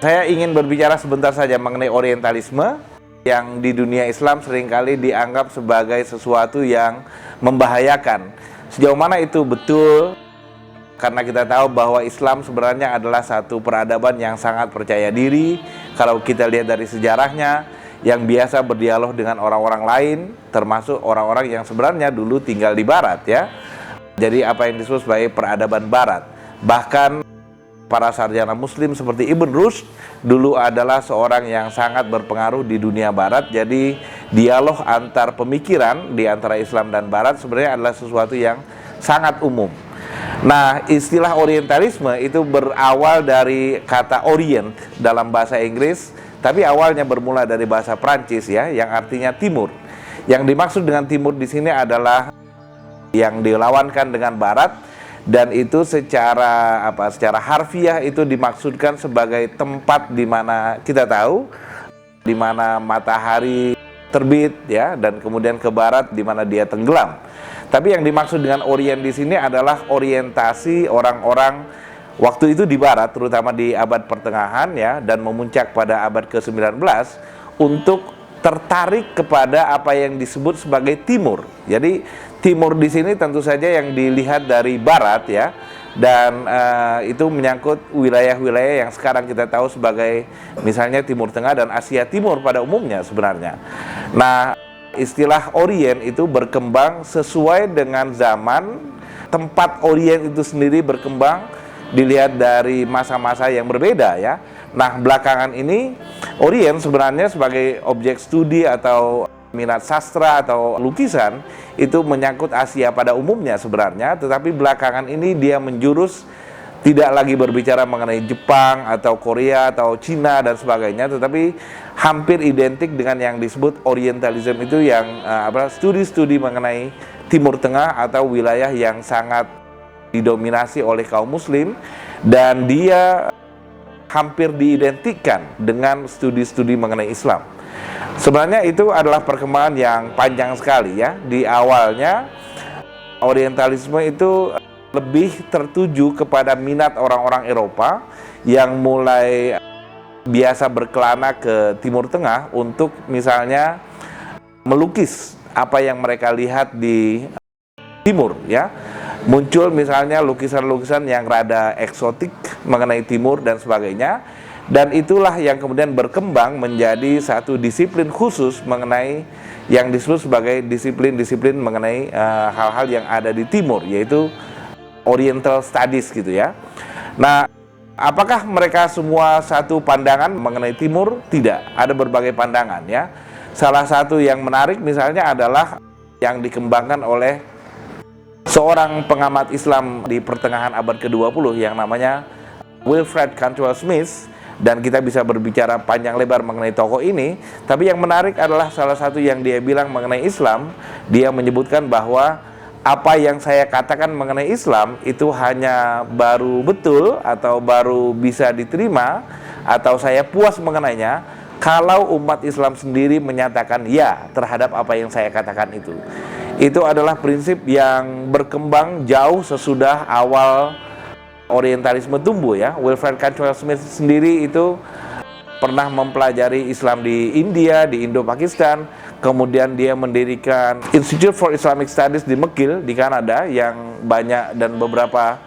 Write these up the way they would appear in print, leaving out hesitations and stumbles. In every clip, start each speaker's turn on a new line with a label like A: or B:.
A: Saya ingin berbicara sebentar saja mengenai orientalisme yang di dunia Islam seringkali dianggap sebagai sesuatu yang membahayakan. Sejauh mana itu betul? Karena kita tahu bahwa Islam sebenarnya adalah satu peradaban yang sangat percaya diri. Kalau kita lihat dari sejarahnya, yang biasa berdialog dengan orang-orang lain, termasuk orang-orang yang sebenarnya dulu tinggal di Barat, ya. Jadi apa yang disebut sebagai peradaban Barat. Bahkan para sarjana Muslim seperti Ibn Rushd dulu adalah seorang yang sangat berpengaruh di dunia Barat. Jadi dialog antar pemikiran di antara Islam dan Barat sebenarnya adalah sesuatu yang sangat umum. Nah, istilah orientalisme itu berawal dari kata orient dalam bahasa Inggris, tapi awalnya bermula dari bahasa Prancis, ya, yang artinya timur. Yang dimaksud dengan timur di sini adalah yang dilawankan dengan Barat. Dan itu secara harfiah itu dimaksudkan sebagai tempat di mana kita tahu di mana matahari terbit, ya, dan kemudian ke barat di mana dia tenggelam. Tapi yang dimaksud dengan orient di sini adalah orientasi orang-orang waktu itu di barat, terutama di abad pertengahan, ya, dan memuncak pada abad ke-19 untuk tertarik kepada apa yang disebut sebagai timur. Jadi timur di sini tentu saja yang dilihat dari barat, ya, dan itu menyangkut wilayah-wilayah yang sekarang kita tahu sebagai misalnya Timur Tengah dan Asia Timur pada umumnya sebenarnya. Nah, istilah orient itu berkembang sesuai dengan zaman, tempat orient itu sendiri berkembang dilihat dari masa-masa yang berbeda, ya. Nah, belakangan ini orient sebenarnya sebagai objek studi atau minat sastra atau lukisan itu menyangkut Asia pada umumnya sebenarnya, tetapi belakangan ini dia menjurus tidak lagi berbicara mengenai Jepang atau Korea atau Cina dan sebagainya, tetapi hampir identik dengan yang disebut orientalism itu yang studi-studi mengenai Timur Tengah atau wilayah yang sangat didominasi oleh kaum muslim, dan dia hampir diidentikan dengan studi-studi mengenai Islam. Sebenarnya itu adalah perkembangan yang panjang sekali, ya. Di awalnya orientalisme itu lebih tertuju kepada minat orang-orang Eropa yang mulai biasa berkelana ke Timur Tengah untuk misalnya melukis apa yang mereka lihat di Timur, ya. Muncul misalnya lukisan-lukisan yang rada eksotik mengenai Timur dan sebagainya. Dan itulah yang kemudian berkembang menjadi satu disiplin khusus mengenai yang disebut sebagai disiplin-disiplin mengenai hal-hal yang ada di Timur, yaitu Oriental Studies gitu, ya. Nah, apakah mereka semua satu pandangan mengenai Timur? Tidak, ada berbagai pandangan, ya. Salah satu yang menarik misalnya adalah yang dikembangkan oleh seorang pengamat Islam di pertengahan abad ke-20 yang namanya Wilfred Cantwell Smith. Dan kita bisa berbicara panjang lebar mengenai tokoh ini, tapi yang menarik adalah salah satu yang dia bilang mengenai Islam. Dia menyebutkan bahwa apa yang saya katakan mengenai Islam itu hanya baru betul atau baru bisa diterima atau saya puas mengenainya kalau umat Islam sendiri menyatakan ya terhadap apa yang saya katakan itu. Itu adalah prinsip yang berkembang jauh sesudah awal orientalisme tumbuh, ya. Wilfred Cantwell Smith sendiri itu pernah mempelajari Islam di India, di Indo-Pakistan. Kemudian dia mendirikan Institute for Islamic Studies di McGill di Kanada yang banyak dan beberapa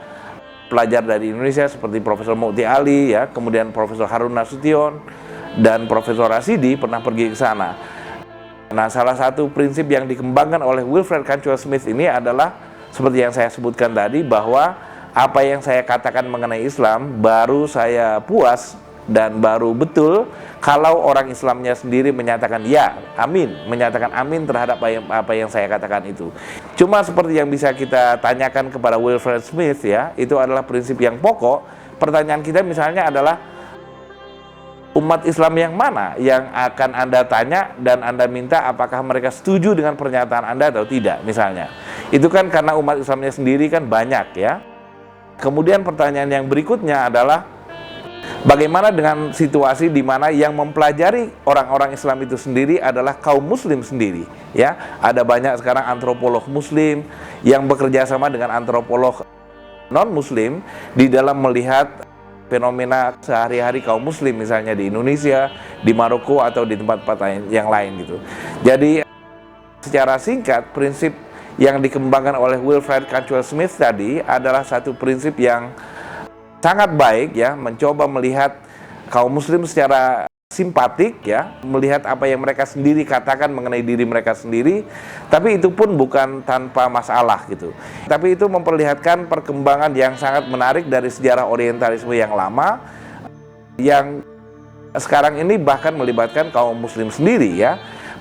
A: pelajar dari Indonesia seperti Profesor Mukti Ali, ya, kemudian Profesor Harun Nasution dan Profesor Rasidi pernah pergi ke sana. Nah, salah satu prinsip yang dikembangkan oleh Wilfred Cantwell Smith ini adalah seperti yang saya sebutkan tadi, bahwa apa yang saya katakan mengenai Islam baru saya puas dan baru betul kalau orang Islamnya sendiri menyatakan ya, amin, menyatakan amin terhadap apa yang saya katakan itu. Cuma seperti yang bisa kita tanyakan kepada Wilfred Smith, ya, itu adalah prinsip yang pokok. Pertanyaan kita misalnya adalah umat Islam yang mana yang akan Anda tanya dan Anda minta apakah mereka setuju dengan pernyataan Anda atau tidak misalnya. Itu kan karena umat Islamnya sendiri kan banyak, ya. Kemudian pertanyaan yang berikutnya adalah bagaimana dengan situasi di mana yang mempelajari orang-orang Islam itu sendiri adalah kaum muslim sendiri, ya. Ada banyak sekarang antropolog muslim yang bekerja sama dengan antropolog non muslim di dalam melihat fenomena sehari-hari kaum muslim misalnya di Indonesia, di Maroko atau di tempat-tempat yang lain gitu. Jadi secara singkat, prinsip yang dikembangkan oleh Wilfred Cantwell Smith tadi adalah satu prinsip yang sangat baik ya, mencoba melihat kaum muslim secara simpatik ya, melihat apa yang mereka sendiri katakan mengenai diri mereka sendiri, tapi itu pun bukan tanpa masalah gitu. Tapi itu memperlihatkan perkembangan yang sangat menarik dari sejarah orientalisme yang lama, yang sekarang ini bahkan melibatkan kaum muslim sendiri ya.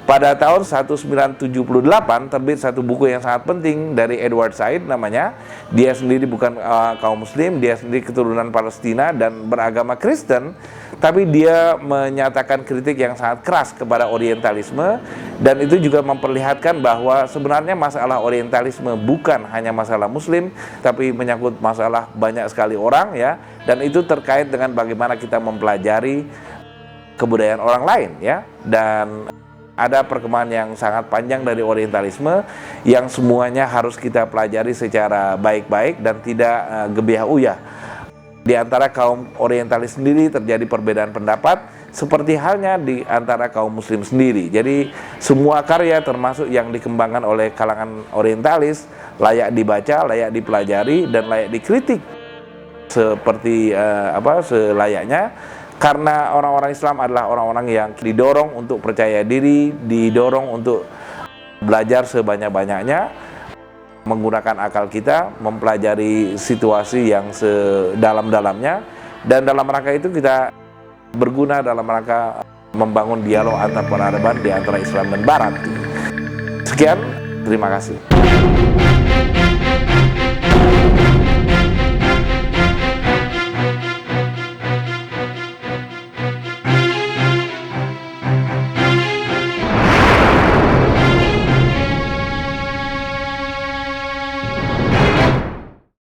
A: Pada tahun 1978 terbit satu buku yang sangat penting dari Edward Said namanya. Dia sendiri bukan kaum muslim, dia sendiri keturunan Palestina dan beragama Kristen, tapi dia menyatakan kritik yang sangat keras kepada orientalisme, dan itu juga memperlihatkan bahwa sebenarnya masalah orientalisme bukan hanya masalah muslim, tapi menyangkut masalah banyak sekali orang ya, dan itu terkait dengan bagaimana kita mempelajari kebudayaan orang lain ya. Dan ada perkembangan yang sangat panjang dari orientalisme yang semuanya harus kita pelajari secara baik-baik dan tidak gebiah uyah. Di antara kaum orientalis sendiri terjadi perbedaan pendapat, seperti halnya di antara kaum muslim sendiri. Jadi semua karya termasuk yang dikembangkan oleh kalangan orientalis layak dibaca, layak dipelajari, dan layak dikritik seperti selayaknya. Karena orang-orang Islam adalah orang-orang yang didorong untuk percaya diri, didorong untuk belajar sebanyak-banyaknya, menggunakan akal kita, mempelajari situasi yang sedalam-dalamnya, dan dalam rangka itu kita berguna dalam rangka membangun dialog antar peradaban di antara Islam dan Barat. Sekian, terima kasih.